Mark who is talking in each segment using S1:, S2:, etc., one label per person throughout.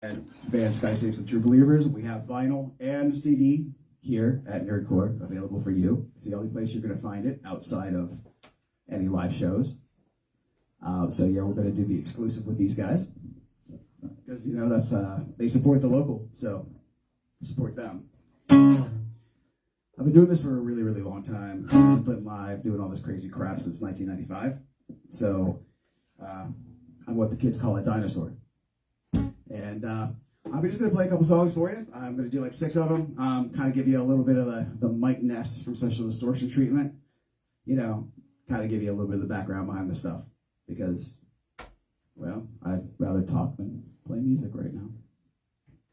S1: And band Scotty Saves the True Believers. We have vinyl and CD here at NerdCore available for you. It's the only place you're going to find it outside of any live shows. So yeah, we're going to do the exclusive with these guys because that's they support the local, so support them. I've been doing this for a really, really long time. I've been live doing all this crazy crap since 1995. So I'm what the kids call a dinosaur. And I'm just going to play a couple songs for you. I'm going to do like 6 of them. Kind of give you a little bit of the Mike Ness from Social Distortion treatment. Kind of give you a little bit of the background behind the stuff. Because, well, I'd rather talk than play music right now.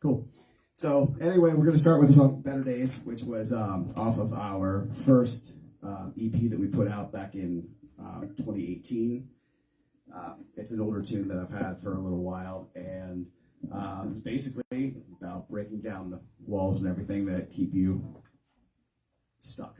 S1: Cool. So anyway, we're going to start with the song Better Days, which was off of our first EP that we put out back in 2018. It's an older tune that I've had for a little while, and it's basically about breaking down the walls and everything that keep you stuck.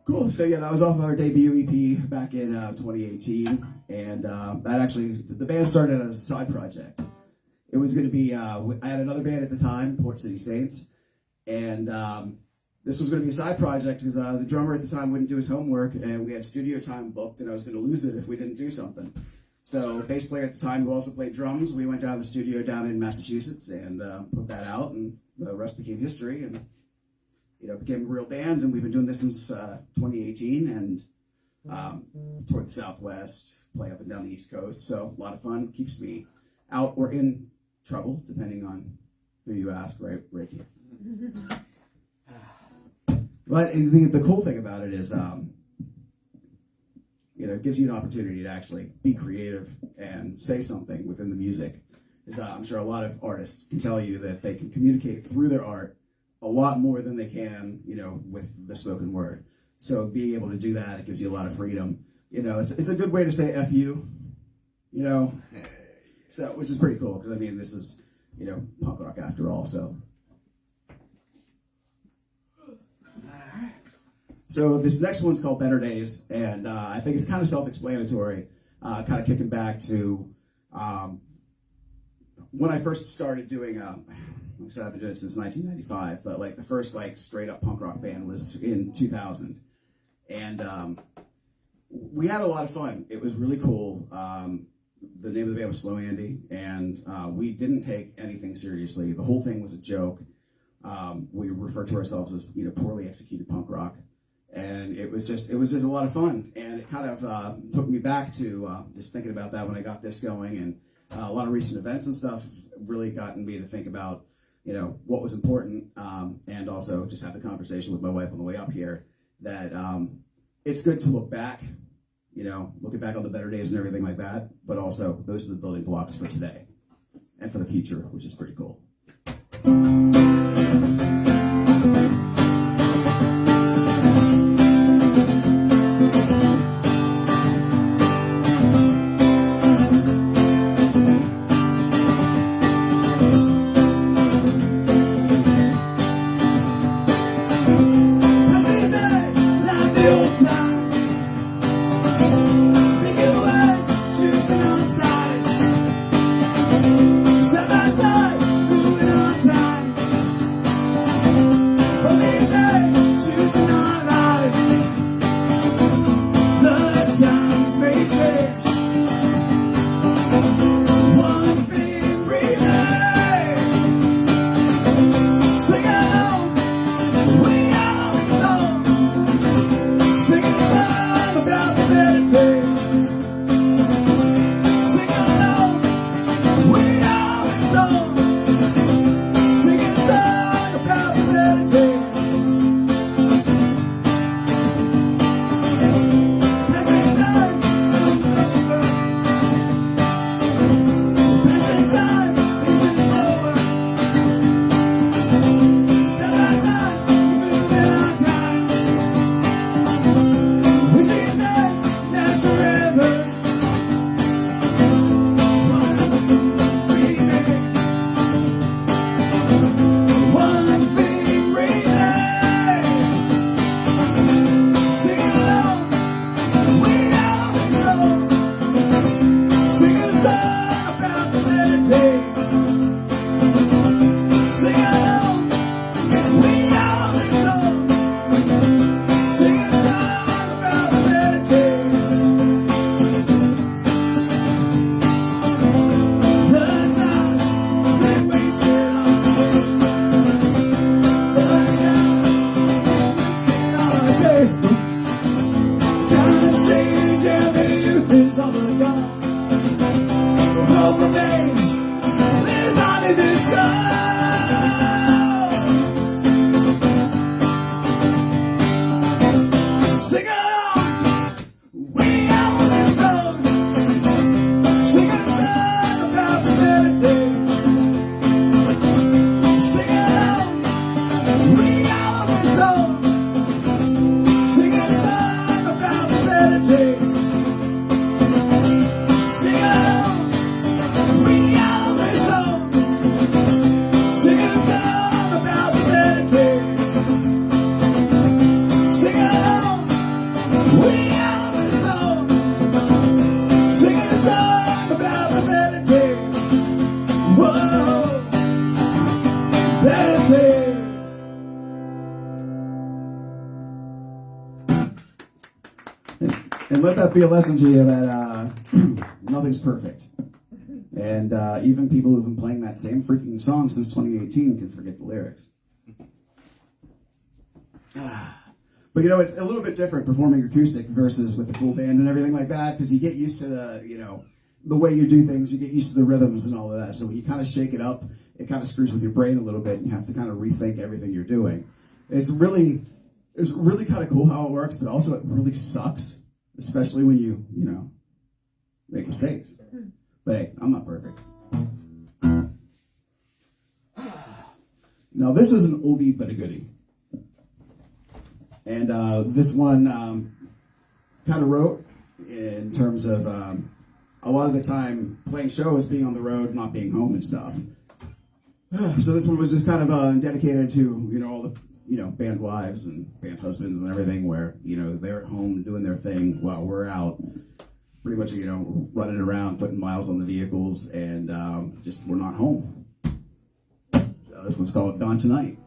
S1: Cool. So yeah, that was off of our debut EP back in 2018, and that actually the band started as a side project. It was going to be I had another band at the time, Port City Saints, and this was going to be a side project because the drummer at the time wouldn't do his homework, and we had studio time booked, and I was going to lose it if we didn't do something. So bass player at the time who also played drums, we went down to the studio down in Massachusetts and put that out, and the rest became history. And became a real band, and we've been doing this since 2018, and toward the Southwest, play up and down the East Coast. So a lot of fun, keeps me out or in trouble, depending on who you ask, right here. But the cool thing about it is, it gives you an opportunity to actually be creative and say something within the music. I'm sure a lot of artists can tell you that they can communicate through their art a lot more than they can, with the spoken word. So being able to do that, it gives you a lot of freedom. It's a good way to say F you, so, which is pretty cool, because this is, punk rock after all, so. So this next one's called Better Days, and I think it's kind of self-explanatory, kind of kicking back to when I first started doing, like I said, I've been doing it since 1995, but like the first straight up punk rock band was in 2000, and we had a lot of fun. It was really cool. The name of the band was Slow Andy, and we didn't take anything seriously. The whole thing was a joke. We referred to ourselves as poorly executed punk rock. And it was just a lot of fun, and it kind of took me back to just thinking about that when I got this going, and a lot of recent events and stuff really gotten me to think about what was important, and also just have the conversation with my wife on the way up here that it's good to look back, looking back on the better days and everything like that, but also those are the building blocks for today and for the future, which is pretty cool. And let that be a lesson to you that nothing's perfect. And even people who've been playing that same freaking song since 2018 can forget the lyrics. But it's a little bit different performing acoustic versus with the full band and everything like that, because you get used to the way you do things, you get used to the rhythms and all of that. So when you kind of shake it up, it kind of screws with your brain a little bit, and you have to kind of rethink everything you're doing. It's really kind of cool how it works, but also it really sucks, especially when you make mistakes. But hey, I'm not perfect. Now this is an oldie but a goodie. And this one kind of wrote in terms of a lot of the time playing shows, being on the road, not being home and stuff. So this one was just kind of dedicated to, all the, band wives and band husbands and everything where, they're at home doing their thing while we're out pretty much, running around, putting miles on the vehicles, and just we're not home. So this one's called Gone Tonight.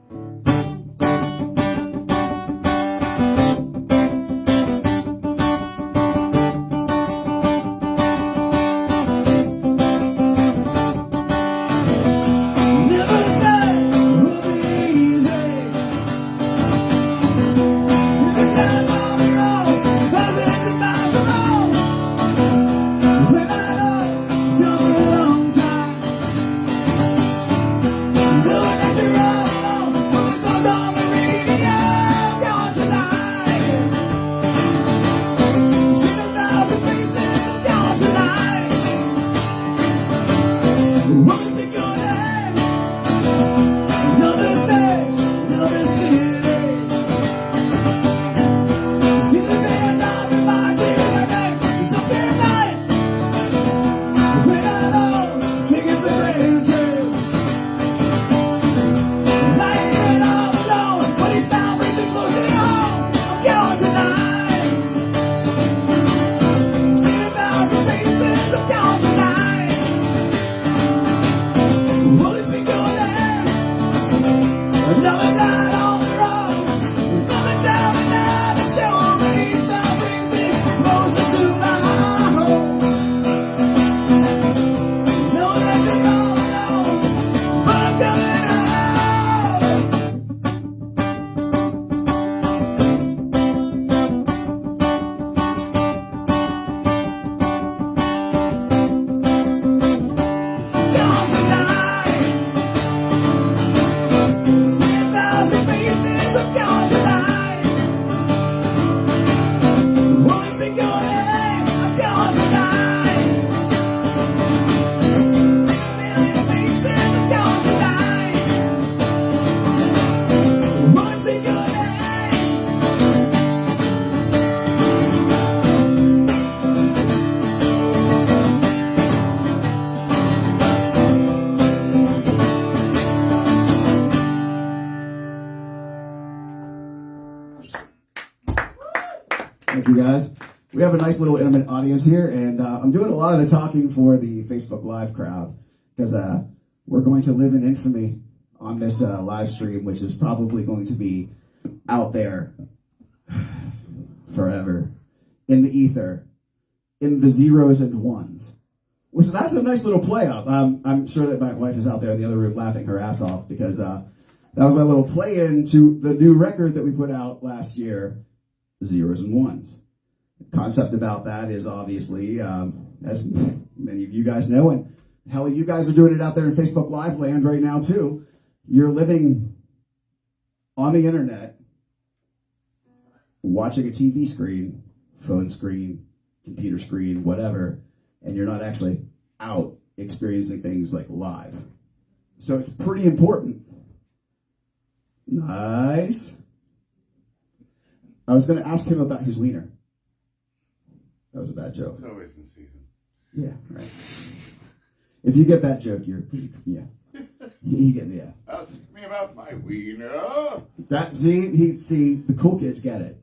S1: Thank you, guys. We have a nice little intimate audience here, and I'm doing a lot of the talking for the Facebook Live crowd because we're going to live in infamy on this live stream, which is probably going to be out there forever in the ether, in the zeros and ones. Which that's a nice little play up. I'm sure that my wife is out there in the other room laughing her ass off because that was my little play into the new record that we put out last year, Zeros and Ones. The concept about that is obviously, as many of you guys know, and hell, you guys are doing it out there in Facebook Live land right now too. You're living on the internet, watching a TV screen, phone screen, computer screen, whatever, and you're not actually out experiencing things like live. So it's pretty important. Nice. I was going to ask him about his wiener. That was a bad joke.
S2: It's always in season.
S1: Yeah, right. If you get that joke, you're pretty, yeah. You get, yeah.
S2: Ask me about my wiener.
S1: See, the cool kids get it.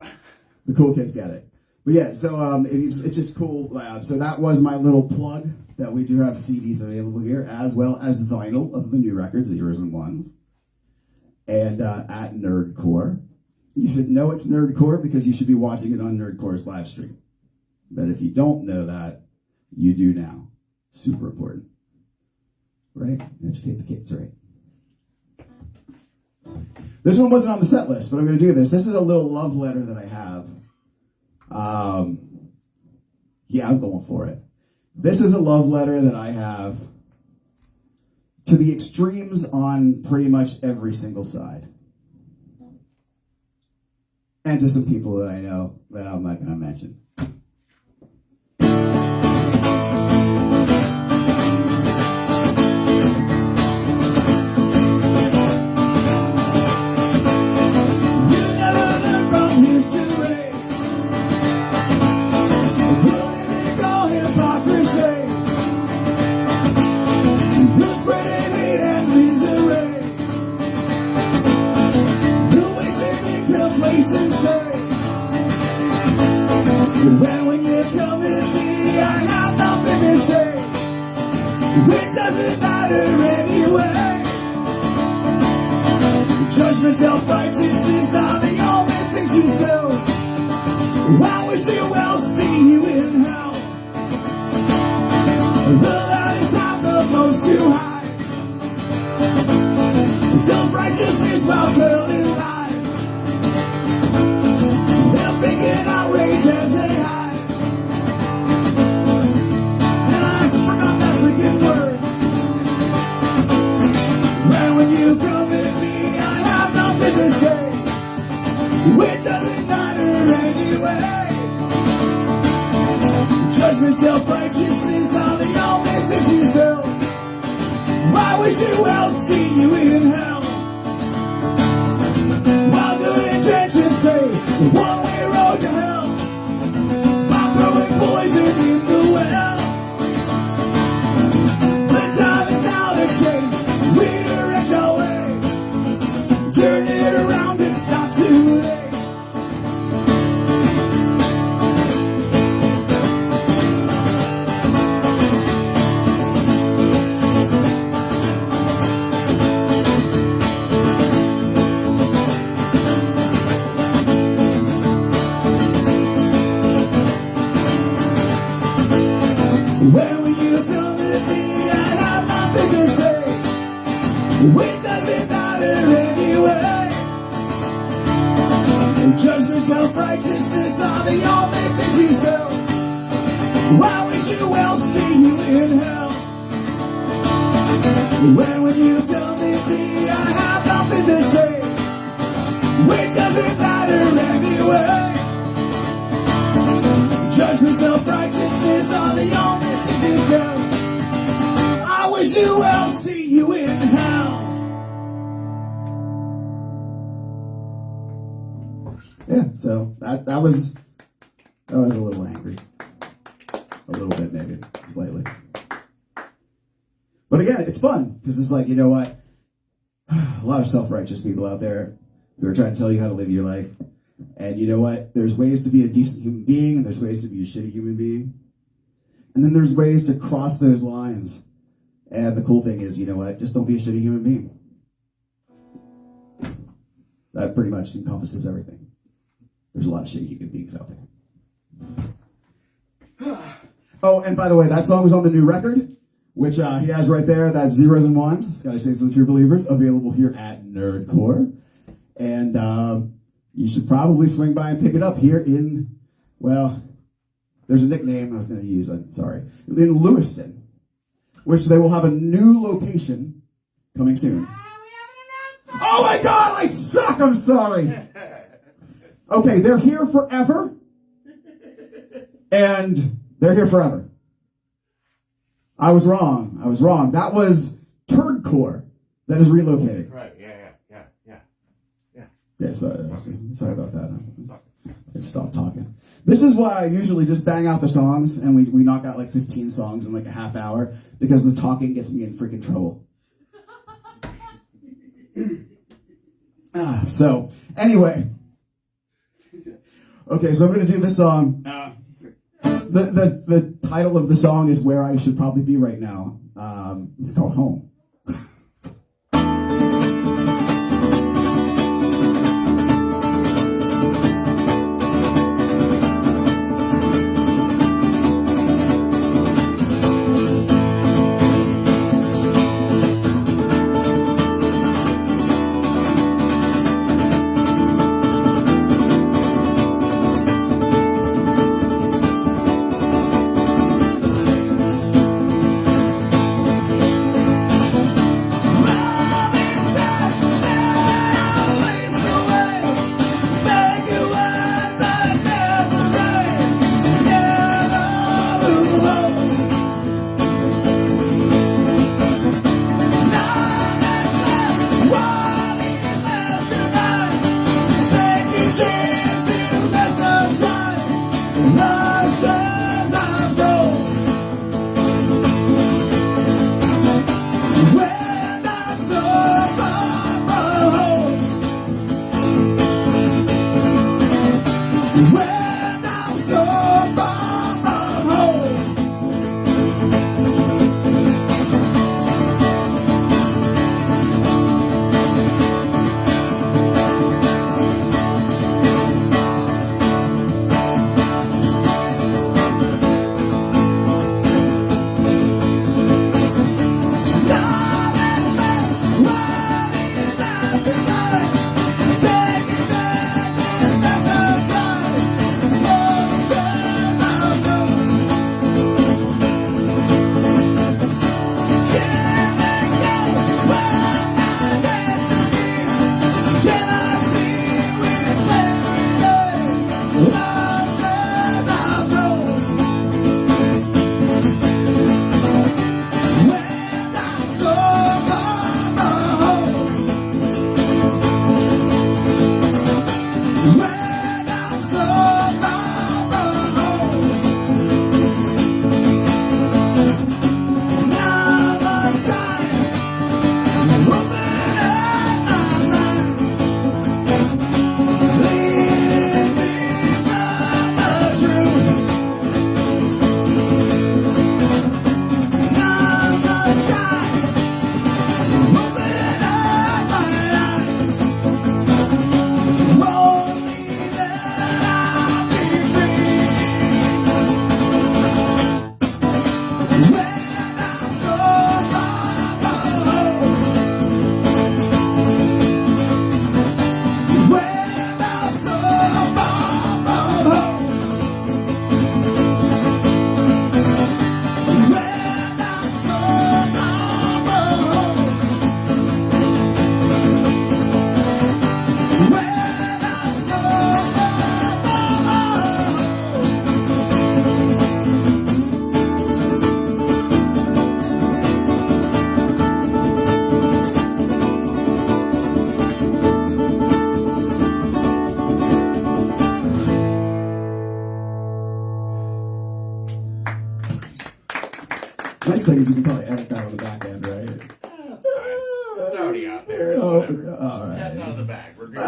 S1: The cool kids get it. But yeah, so it's just cool. So that was my little plug that we do have CDs available here, as well as vinyl of the new record, Zeros and Ones. And at NerdCore. You should know it's NerdCore because you should be watching it on NerdCore's live stream. But if you don't know that, you do now. Super important. Right? Educate the kids, right? This one wasn't on the set list, but I'm going to do this. This is a little love letter that I have. Yeah, I'm going for it. This is a love letter that I have to the extremes on pretty much every single side. And to some people that I know that I'm not going to mention. Well, when you come with me, I have nothing to say. It doesn't matter anyway. Judgment, self-righteousness are the only things you sell. I wish you will see you in hell. The loudest have the most to hide. Self-righteousness while telling lies. They're thinking outrage as they hide. And I forgot that wicked word. And when you come with me, I have nothing to say. It doesn't matter anyway. Judgment, self-righteousness are the only things you sell. I wish you will see you in hell. While good intentions pay the one-way road to hell, by throwing poison in the well. The time is now to change, redirect our way. Turn it around, it's not too late. When you come with me, I have nothing to say. It doesn't matter anyway. Judgment, self-righteousness are the only things you sell. I wish you will see you in hell. When you come with me, I have nothing to say. It doesn't matter anyway. Judgment, self-righteousness are the only things you sell. I wish you will see you in hell. Yeah, so that was a little angry. A little bit, maybe, slightly. But again, it's fun, because it's like, you know what? A lot of self-righteous people out there who are trying to tell you how to live your life. And you know what? There's ways to be a decent human being, and there's ways to be a shitty human being. And then there's ways to cross those lines. And the cool thing is, you know what? Just don't be a shitty human being. That pretty much encompasses everything. There's a lot of shitty human beings out there. Oh, and by the way, that song was on the new record, which he has right there. That's Zeros and Ones. Scotty Sings to the True Believers, available here at NerdCore. And you should probably swing by and pick it up here in, well, there's a nickname I was going to use, I'm sorry, in Lewiston, which they will have a new location coming soon. Oh my God, I suck, I'm sorry. Okay, they're here forever, and they're here forever. I was wrong. That was NerdCore that is relocating.
S2: Right, yeah.
S1: Yeah, sorry about that. I stopped talking. This is why I usually just bang out the songs, and we knock out like 15 songs in like a half hour, because the talking gets me in freaking trouble. So, anyway. Okay, so I'm going to do this song. The title of the song is Where I Should Probably Be Right Now. It's called Home. Nice thing is you can probably edit that on the back end, right?
S2: It's already out there.
S1: Oh,
S2: Whatever.
S1: all right.
S2: That's out of the bag. We're good.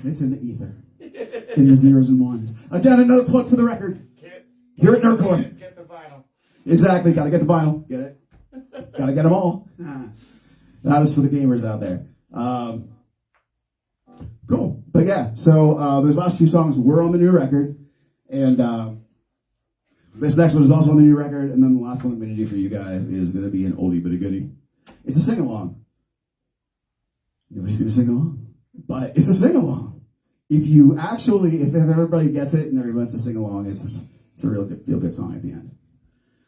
S1: It's in the ether. In the zeros and ones. Again, another plug for the record. Here at NerdCore.
S2: Get the vinyl.
S1: Exactly. Gotta get the vinyl. Get it? Gotta get them all. That is for the gamers out there. Cool. But yeah, so those last few songs were on the new record. And this next one is also on the new record. And then the last one I'm going to do for you guys is going to be an oldie but a goodie. It's a sing-along. Nobody's going to sing along. But it's a sing-along. If everybody gets it and everybody wants to sing along, it's a real good, feel-good song at the end.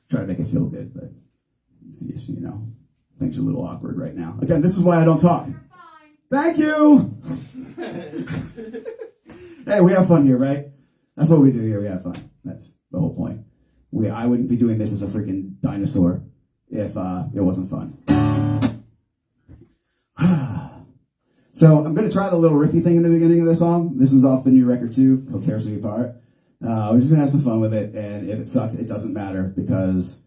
S1: Try to make it feel good, but things are a little awkward right now. Again, this is why I don't talk. Thank you! Hey, we have fun here, right? That's what we do here. We have fun. That's the whole point. I wouldn't be doing this as a freaking dinosaur if it wasn't fun. So I'm going to try the little riffy thing in the beginning of the song. This is off the new record too, called Tears Me Apart. We're just going to have some fun with it, and if it sucks, it doesn't matter, because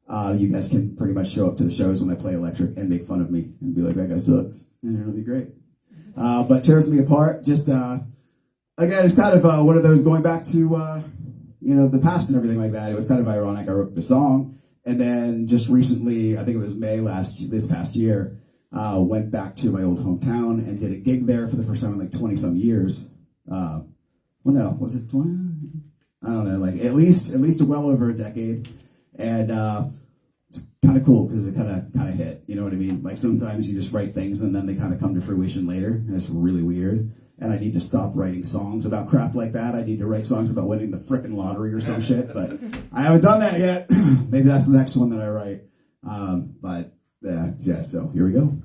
S1: you guys can pretty much show up to the shows when I play electric and make fun of me and be like, that guy sucks, and it'll be great. But Tears Me Apart, just, again, it's kind of one of those going back to, the past and everything like that. It was kind of ironic. I wrote the song, and then just recently, I think it was May this past year, went back to my old hometown and did a gig there for the first time in like 20-some years. Was it 20? I don't know, like at least well over a decade. And it's kind of cool because it kind of hit, you know what I mean? Like sometimes you just write things and then they kind of come to fruition later, and it's really weird. And I need to stop writing songs about crap like that. I need to write songs about winning the frickin' lottery or some shit, but I haven't done that yet. Maybe that's the next one that I write. But yeah, so here we go.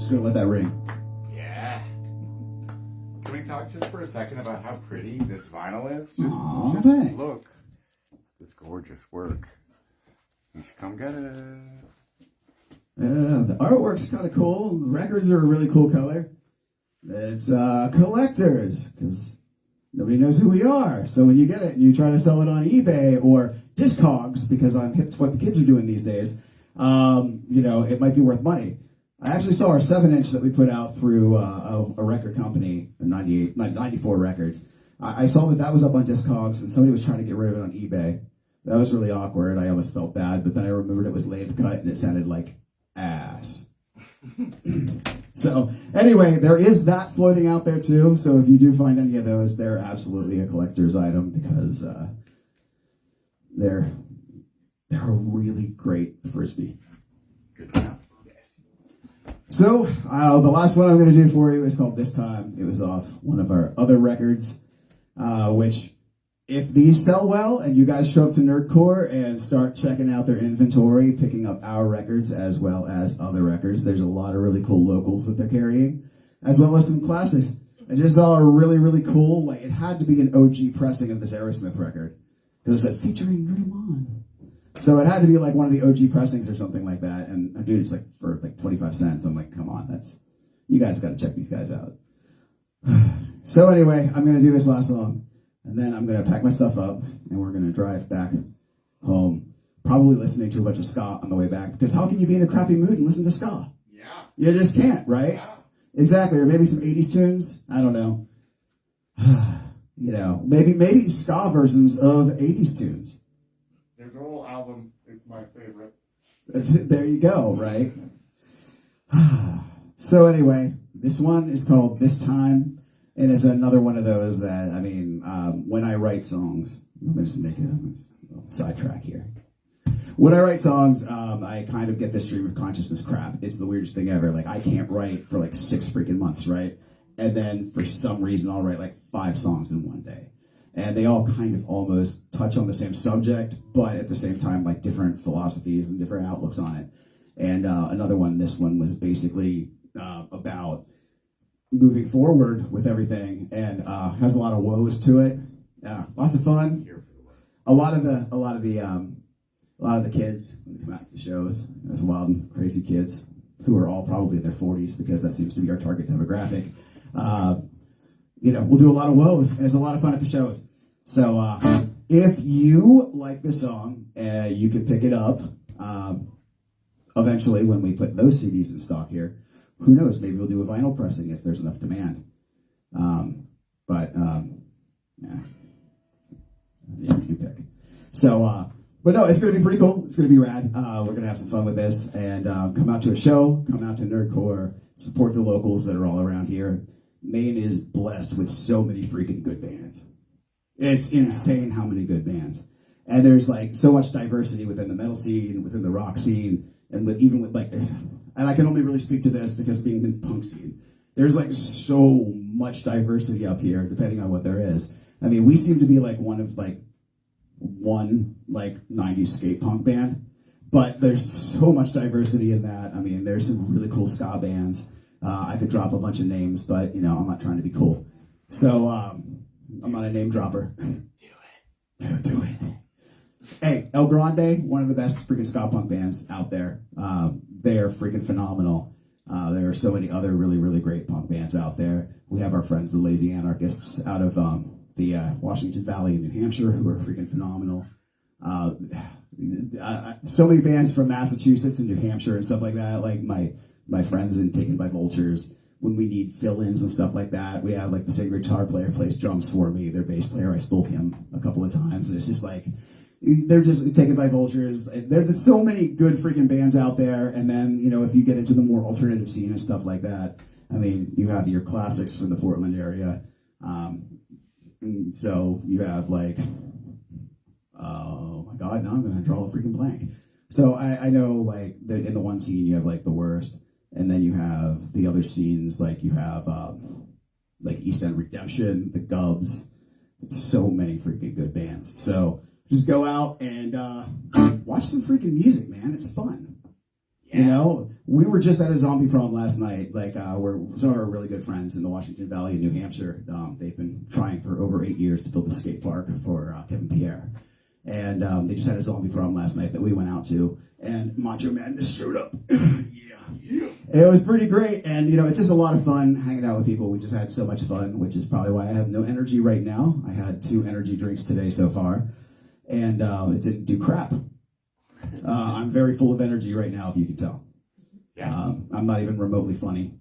S1: Just gonna let that ring.
S2: Yeah. Can we talk just for a second about how pretty this vinyl is?
S1: Aw,
S2: just
S1: thanks.
S2: look. This gorgeous work. You should come get it.
S1: The artwork's kind of cool. The records are a really cool color. It's collectors, because nobody knows who we are. So when you get it and you try to sell it on eBay or Discogs, because I'm hip to what the kids are doing these days, it might be worth money. I actually saw our 7-inch that we put out through a record company, 94 Records. I saw that was up on Discogs, and somebody was trying to get rid of it on eBay. That was really awkward. I almost felt bad, but then I remembered it was lathe cut, and it sounded like ass. So anyway, there is that floating out there too. So if you do find any of those, they're absolutely a collector's item, because they're a really great frisbee.
S2: Good to know.
S1: Yes. So the last one I'm going to do for you is called This Time. It was off one of our other records, which, if these sell well and you guys show up to NerdCore and start checking out their inventory, picking up our records as well as other records, there's a lot of really cool locals that they're carrying, as well as some classics. I just saw a really, really cool, it had to be an OG pressing of this Aerosmith record, because it said featuring Dream On. So it had to be like one of the OG pressings or something like that. And dude, it's like for like 25 cents. I'm like, come on, you guys got to check these guys out. So anyway, I'm going to do this last song. And then I'm going to pack my stuff up, and we're going to drive back home, probably listening to a bunch of ska on the way back, because how can you be in a crappy mood and listen to ska?
S2: Yeah.
S1: You just can't, right?
S2: Yeah.
S1: Exactly. Or maybe some 80s tunes. I don't know. Maybe ska versions of 80s tunes.
S2: Their whole album is my favorite.
S1: There you go, right? So anyway, this one is called This Time. And it's another one of those that, when I write songs, I'm going to just make a sidetrack here. When I write songs, I kind of get this stream of consciousness crap. It's the weirdest thing ever. I can't write for 6 freaking months, right? And then for some reason, I'll write 5 songs in one day. And they all kind of almost touch on the same subject, but at the same time, different philosophies and different outlooks on it. And another one, this one was basically about moving forward with everything, and has a lot of woes to it. Yeah, lots of fun. A lot of the kids when they come out to the shows, those wild and crazy kids who are all probably in their 40s, because that seems to be our target demographic. We'll do a lot of woes, and it's a lot of fun at the shows. So if you like this song, you can pick it up eventually when we put those CDs in stock here. Who knows? Maybe we'll do a vinyl pressing if there's enough demand. Yeah, you pick. So, but no, it's going to be pretty cool. It's going to be rad. We're going to have some fun with this, and come out to a show, come out to NerdCore, support the locals that are all around here. Maine is blessed with so many freaking good bands. It's insane how many good bands. And there's so much diversity within the metal scene, within the rock scene, and and I can only really speak to this because being in the punk scene, there's so much diversity up here, depending on what there is. We seem to be one of one 90s skate punk band, but there's so much diversity in that. There's some really cool ska bands. I could drop a bunch of names, but I'm not trying to be cool. So I'm not a name dropper. Do it. Hey, El Grande, one of the best freaking ska punk bands out there. They're freaking phenomenal. There are so many other really, really great punk bands out there. We have our friends, the Lazy Anarchists, out of the Washington Valley in New Hampshire, who are freaking phenomenal. So many bands from Massachusetts and New Hampshire and stuff like that. My friends in Taken by Vultures. When we need fill-ins and stuff like that, we have the singer guitar player plays drums for me. Their bass player, I stole him a couple of times, and it's just they're just Taken by Vultures. There's so many good freaking bands out there. And then, if you get into the more alternative scene and stuff like that, you have your classics from the Portland area. So you have oh my God, now I'm going to draw a freaking blank. So I know in the one scene you have the Worst, and then you have the other scenes you have East End Redemption, the Gubs, so many freaking good bands. So just go out and watch some freaking music, man. It's fun.
S2: Yeah.
S1: You know, we were just at a zombie prom last night. Like, we're some of our really good friends in the Washington Valley in New Hampshire. They've been trying for over 8 years to build a skate park for Kevin Pierre. And they just had a zombie prom last night that we went out to. And Macho Madness showed up. Yeah. It was pretty great. And, you know, it's just a lot of fun hanging out with people. We just had so much fun, which is probably why I have no energy right now. I had 2 energy drinks today so far. And it didn't do crap. I'm very full of energy right now, if you can tell.
S2: Yeah.
S1: I'm not even remotely funny.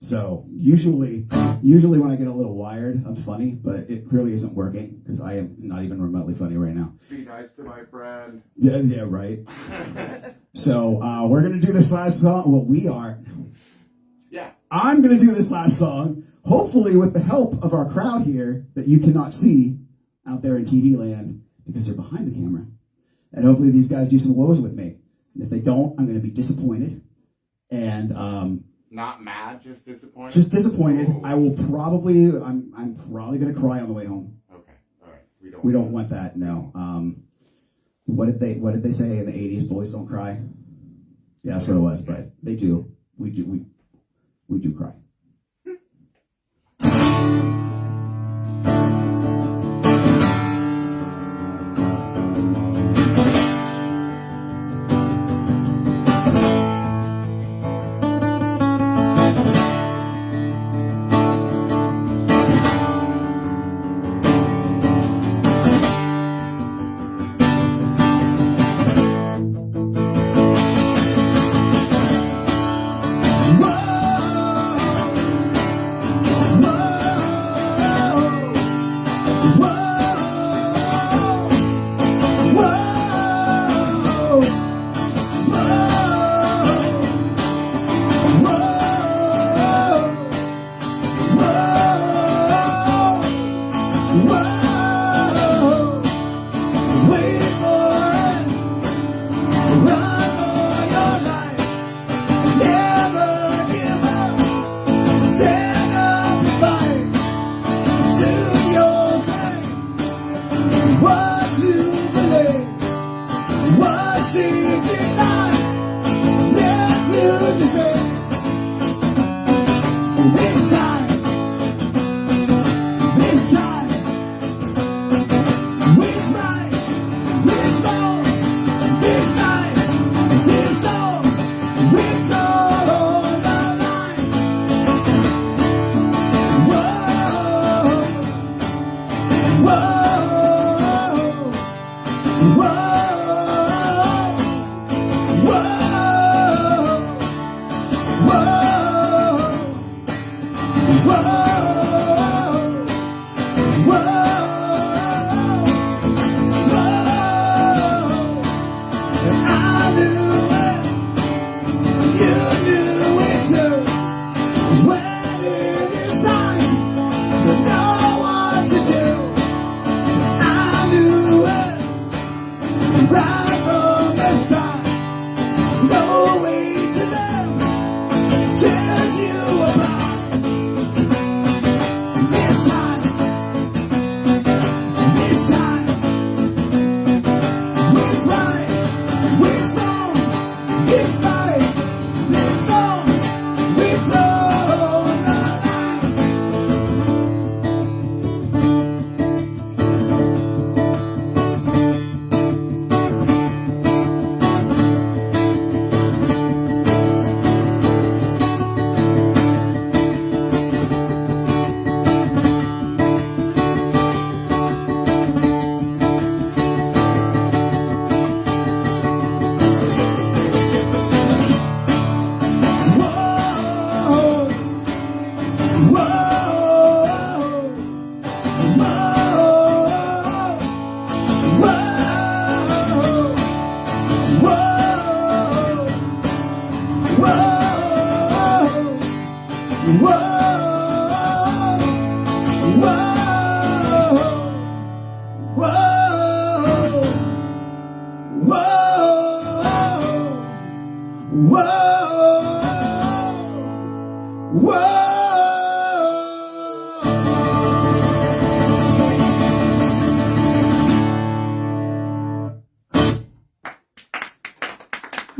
S1: So usually when I get a little wired, I'm funny, but it clearly isn't working because I am not even remotely funny right now.
S2: Be nice to my friend.
S1: Yeah, right. So we're gonna do this last song. Well, we are.
S2: Yeah.
S1: I'm gonna do this last song, hopefully with the help of our crowd here that you cannot see out there in TV land because they're behind the camera. And hopefully these guys do some woes with me. And if they don't, I'm going to be disappointed. And
S2: not mad, just disappointed.
S1: Just disappointed.
S2: Oh.
S1: I will probably. I'm probably going to cry on the way home.
S2: Okay, all right.
S1: We don't want that. No. What did they say in the '80s? Boys don't cry. Yeah, that's what it was. But they do. We do cry.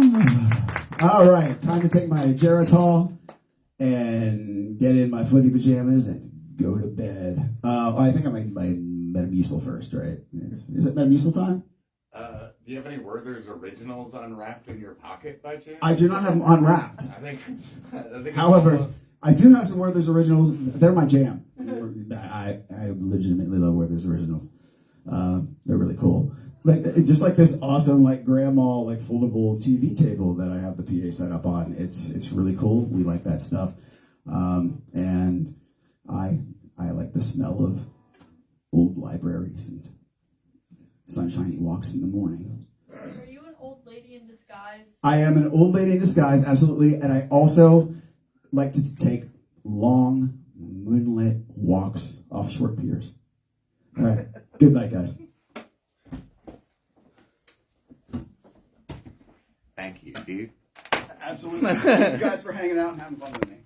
S1: All right, time to take my Geritol and get in my footy pajamas and go to bed. I think I made my Metamucil first, right? Is it Metamucil time?
S2: Do you have any Werther's Originals unwrapped in your pocket by chance?
S1: I do not have them unwrapped.
S2: I think
S1: However,
S2: almost...
S1: I do have some Werther's Originals. They're my jam. I legitimately love Werther's Originals. They're really cool. Like just like this awesome like grandma like foldable TV table that I have the PA set up on. It's really cool. We like that stuff, and I like the smell of old libraries and sunshiny walks in the morning.
S3: Are you an old lady in disguise? I
S1: am an old lady in disguise, absolutely, and I also like to take long moonlit walks off short piers. All right, good night, guys.
S2: Thank you, dude.
S1: Absolutely. Thank you guys for hanging out and having fun with me.